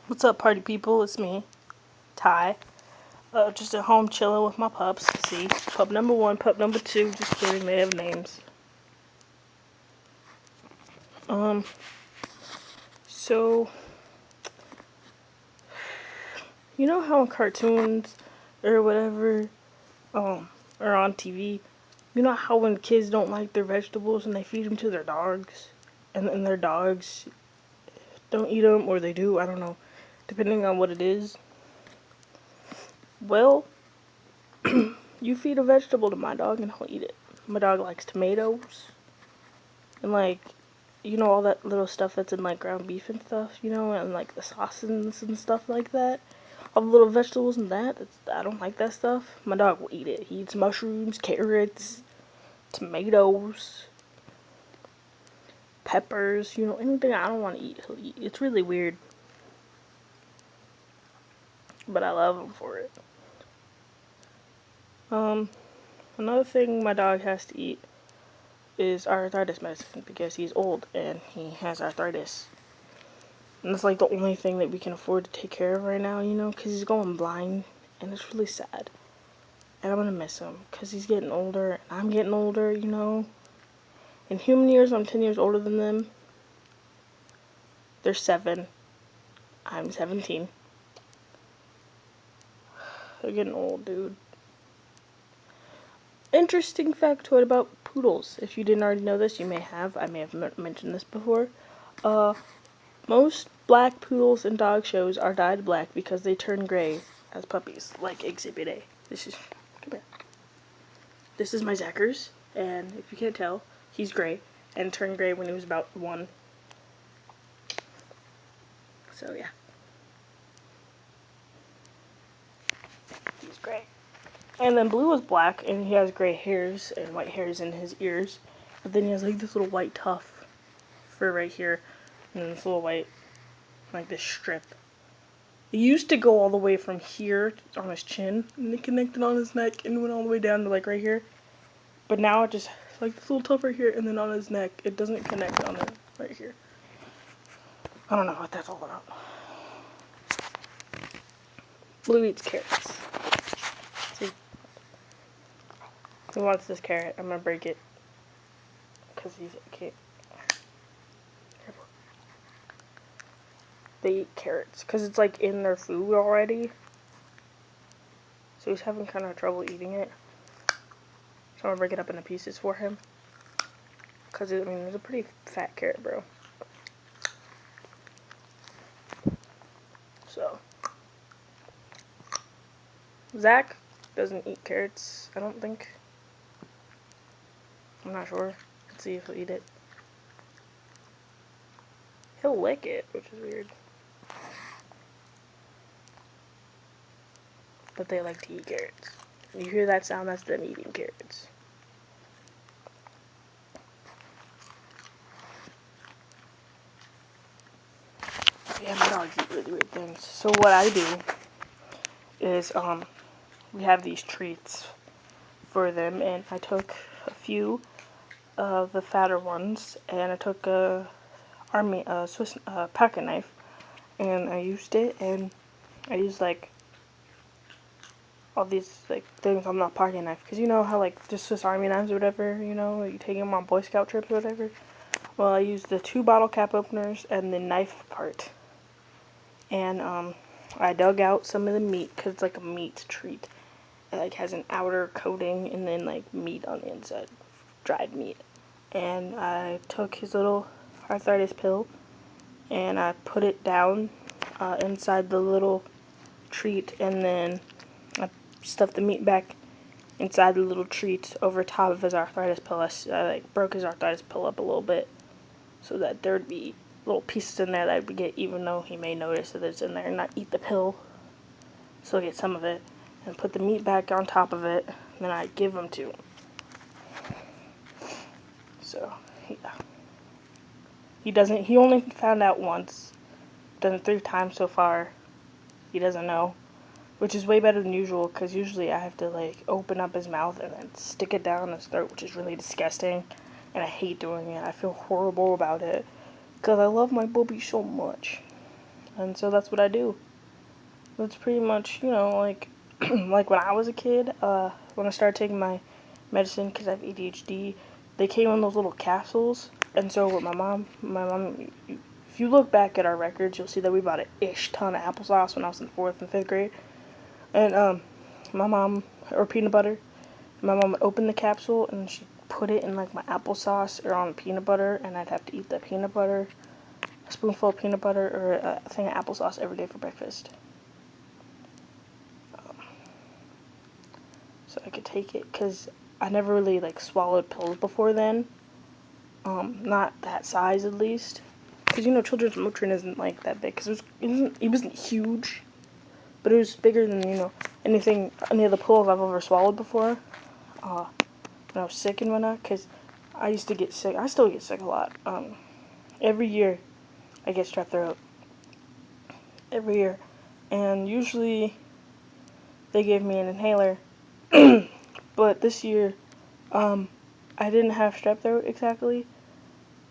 What's up, party people? It's me, Ty. Just at home chilling with my pups. See, pup number one, pup number two. Just kidding, they have names. Um, so you know how in cartoons or whatever, or on TV, you know how when kids don't like their vegetables and they feed them to their dogs, and their dogs don't eat them, or they do, I don't know, depending on what it is. Well, you feed a vegetable to my dog and he'll eat it. My dog likes tomatoes and like all that little stuff that's in like ground beef and stuff, and like the sauces and stuff like that. All the little vegetables and that. I don't like that stuff. My dog will eat it. He eats mushrooms, carrots, tomatoes, peppers, anything I don't want to eat, he'll eat. It's really weird, but I love him for it. Um, Another thing my dog has to eat is arthritis medicine because he's old and he has arthritis. And that's like the only thing that we can afford to take care of right now, because he's going blind and it's really sad. And I'm gonna miss him because he's getting older and I'm getting older. In human years, I'm 10 years older than them. They're 7. I'm 17. They're getting old, dude. Interesting factoid about poodles. If you didn't already know this, you may have. I may have mentioned this before. Uh, Most black poodles in dog shows are dyed black because they turn gray as puppies, like Exhibit A. Come here. This is my Zackers, and if you can't tell, he's gray, and turned gray when he was about 1. So yeah, he's gray. And then Blue is black, and he has gray hairs and white hairs in his ears. But then he has like this little white tuft for right here, and then this little white, like this strip. It used to go all the way from here on his chin, and it connected on his neck, and went all the way down to like right here. But now it just, like this little tuft right here, and then on his neck, it doesn't connect on it right here. I don't know what that's all about. Blue eats carrots. See? He wants this carrot. I'm gonna break it. Because he's a kid. They eat carrots. Because it's like in their food already. So he's having kind of trouble eating it. So I'm gonna break it up into pieces for him. Because, I mean, it's a pretty fat carrot, bro. So. Zach doesn't eat carrots, I don't think. I'm not sure. Let's see if he'll eat it. He'll lick it, which is weird. But they like to eat carrots. You hear that sound? That's them eating carrots. Yeah, my dogs eat really weird things. So what I do is, we have these treats for them, and I took a few of the fatter ones, and I took a Swiss pocket knife, and I used it, and I used like all these like things on the pocket knife, because you know how like the Swiss Army knives or whatever, you take them on Boy Scout trips or whatever. Well, I used the 2 bottle cap openers and the knife part, and I dug out some of the meat because it's like a meat treat. It like has an outer coating and then like meat on the inside, dried meat. And I took his little arthritis pill and I put it down inside the little treat, and then I stuffed the meat back inside the little treat over top of his arthritis pill. I like broke his arthritis pill up a little bit so that there'd be little pieces in there that I would get, even though he may notice that it's in there and not eat the pill. So I get some of it and put the meat back on top of it, and then I give him to him. So yeah, he only found out once. Done it 3 times so far. He doesn't know, which is way better than usual, because usually I have to like open up his mouth and then stick it down his throat, which is really disgusting, and I hate doing it. I feel horrible about it because I love my booby so much. and so that's what I do. That's pretty much, you know, like like when I was a kid, when I started taking my medicine because I have ADHD, they came in those little capsules, and so with my mom, if you look back at our records, you'll see that we bought an ish ton of applesauce when I was in 4th and 5th grade, and my mom, or peanut butter, my mom would open the capsule and she'd put it in like my applesauce or on peanut butter, and I'd have to eat the peanut butter, a spoonful of peanut butter or a thing of applesauce every day for breakfast. So I could take it because I never really like swallowed pills before then. Not that size at least. Because you know, children's Motrin isn't like that big. Because it wasn't huge, but it was bigger than any of the pills I've ever swallowed before. When I was sick and whatnot, because I used to get sick. I still get sick a lot. Every year I get strep throat. Every year, and usually they gave me an inhaler. But this year, I didn't have strep throat exactly.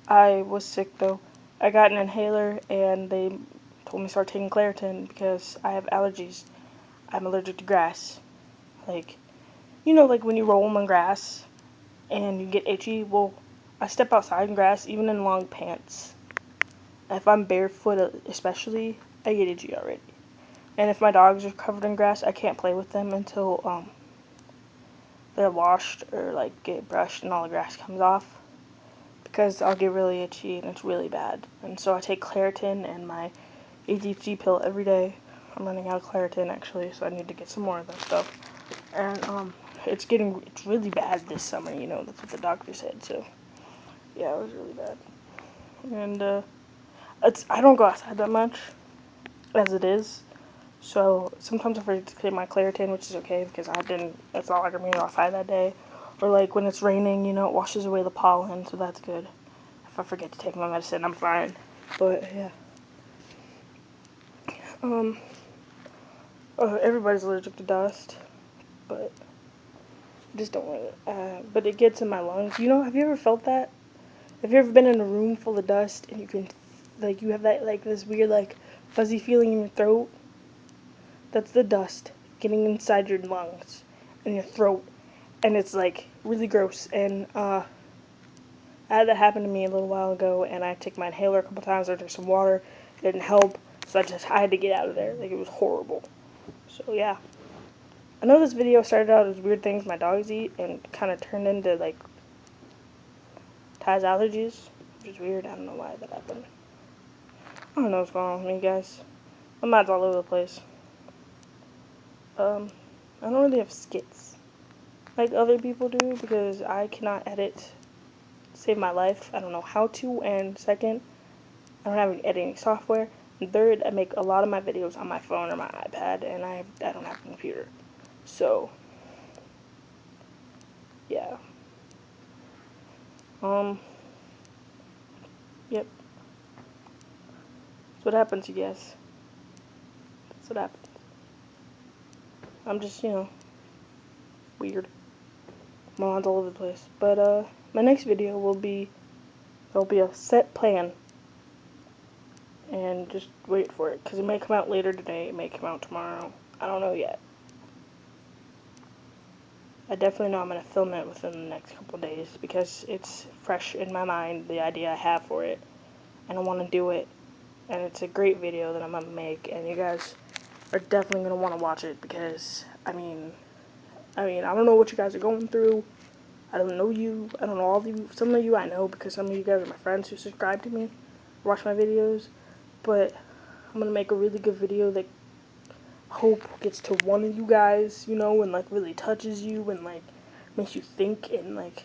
I was sick though. I got an inhaler and they told me to start taking Claritin because I have allergies. I'm allergic to grass. Like, you know, like when you roll on grass and you get itchy. Well, I step outside in grass, even in long pants. If I'm barefoot, especially, I get itchy already. And if my dogs are covered in grass, I can't play with them until they're washed or like get brushed and all the grass comes off, because I'll get really itchy and it's really bad. And so I take Claritin and my ADHD pill every day. I'm running out of Claritin actually, so I need to get some more of that stuff. And it's really bad this summer, you know, that's what the doctor said. So yeah, it was really bad. And I don't go outside that much as it is. So sometimes I forget to take my Claritin, which is okay because it's not like I'm going outside that day. Or like when it's raining, you know, it washes away the pollen, so that's good. If I forget to take my medicine, I'm fine. But yeah. Um, everybody's allergic to dust, but I just don't want it. But it gets in my lungs. You know, have you ever felt that? Have you ever been in a room full of dust and you have that, like, this weird, like, fuzzy feeling in your throat? That's the dust getting inside your lungs and your throat, and it's, like, really gross. And, I had that happen to me a little while ago, and I took my inhaler a couple times. I drank some water. It didn't help, so I had to get out of there. Like, it was horrible. So, yeah. I know this video started out as weird things my dogs eat and kind of turned into, like, Ty's allergies, which is weird. I don't know why that happened. I don't know what's going on with me, guys. My mind's all over the place. I don't really have skits like other people do because I cannot edit to save my life. I don't know how to, and second, I don't have any editing software. And third, I make a lot of my videos on my phone or my iPad, and I don't have a computer. So, yeah. Yep. That's what happens, you guys. That's what happens. I'm just, you know, weird. My mind's all over the place. But, my next video there'll be a set plan. And just wait for it, because it may come out later today, it may come out tomorrow. I don't know yet. I definitely know I'm going to film it within the next couple of days, because it's fresh in my mind, the idea I have for it. And I want to do it. And it's a great video that I'm going to make, and you guys are definitely going to want to watch it, because, I mean, I don't know what you guys are going through. I don't know you. I don't know all of you. Some of you I know, because some of you guys are my friends who subscribe to me, watch my videos. But I'm going to make a really good video that hope gets to one of you guys, you know, and, like, really touches you and, like, makes you think and, like,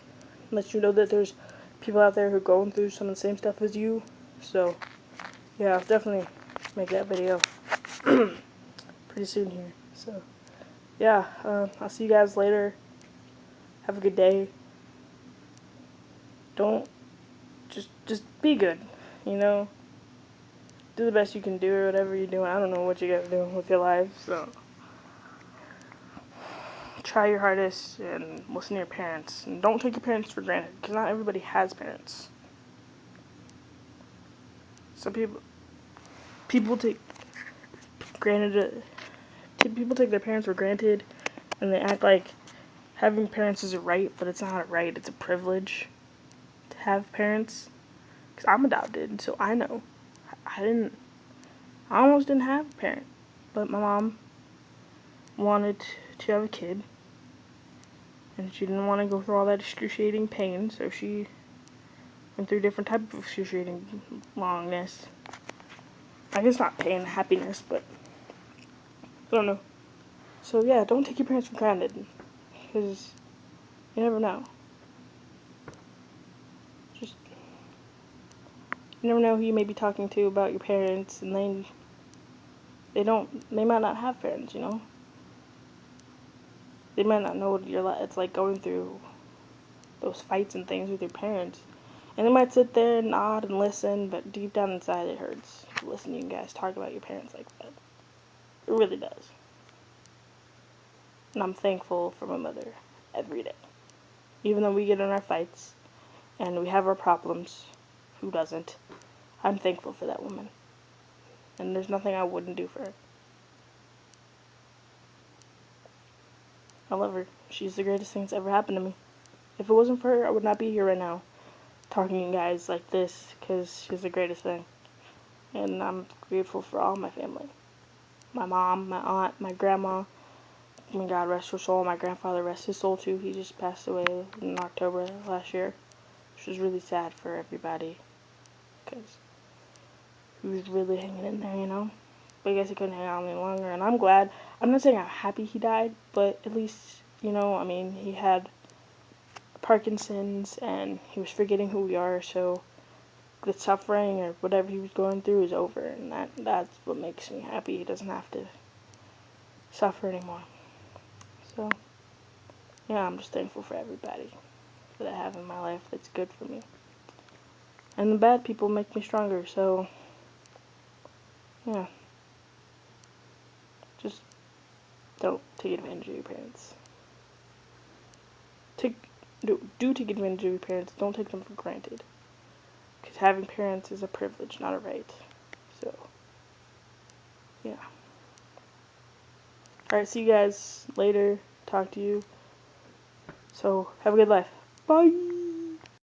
lets you know that there's people out there who are going through some of the same stuff as you. So, yeah, I'll definitely make that video pretty soon here. So, yeah, I'll see you guys later. Have a good day. Don't, just be good, you know? Do the best you can do or whatever you're doing. I don't know what you guys are doing with your lives, so try your hardest and listen to your parents. And don't take your parents for granted, because not everybody has parents. Some people take people take their parents for granted, and they act like having parents is a right, but it's not a right, it's a privilege to have parents. Because I'm adopted, so I know. I almost didn't have a parent, but my mom wanted to have a kid, and she didn't want to go through all that excruciating pain, so she went through different type of excruciating longness. I guess not pain, happiness, but I don't know. So yeah, don't take your parents for granted, because you never know. Just you never know who you may be talking to about your parents, and they might not have parents, you know. They might not know what it's like going through those fights and things with your parents. And they might sit there and nod and listen, but deep down inside it hurts to listen to you guys talk about your parents like that. It really does. And I'm thankful for my mother every day. Even though we get in our fights and we have our problems, who doesn't? I'm thankful for that woman. And there's nothing I wouldn't do for her. I love her. She's the greatest thing that's ever happened to me. If it wasn't for her, I would not be here right now talking to you guys like this, because she's the greatest thing. And I'm grateful for all my family. My mom, my aunt, my grandma. May God rest her soul. My grandfather rest his soul too. He just passed away in October last year, which was really sad for everybody, because he was really hanging in there, you know. But I guess he couldn't hang out any longer, and I'm glad. I'm not saying I'm happy he died, but at least, you know, I mean, he had Parkinson's, and he was forgetting who we are, so the suffering or whatever he was going through is over, and that's what makes me happy. He doesn't have to suffer anymore. So, yeah, I'm just thankful for everybody that I have in my life that's good for me. And the bad people make me stronger, so, yeah. Just don't take advantage of your parents. Do take advantage of your parents. Don't take them for granted. Because having parents is a privilege, not a right. So, yeah. Alright, see you guys later. Talk to you. So, have a good life. Bye!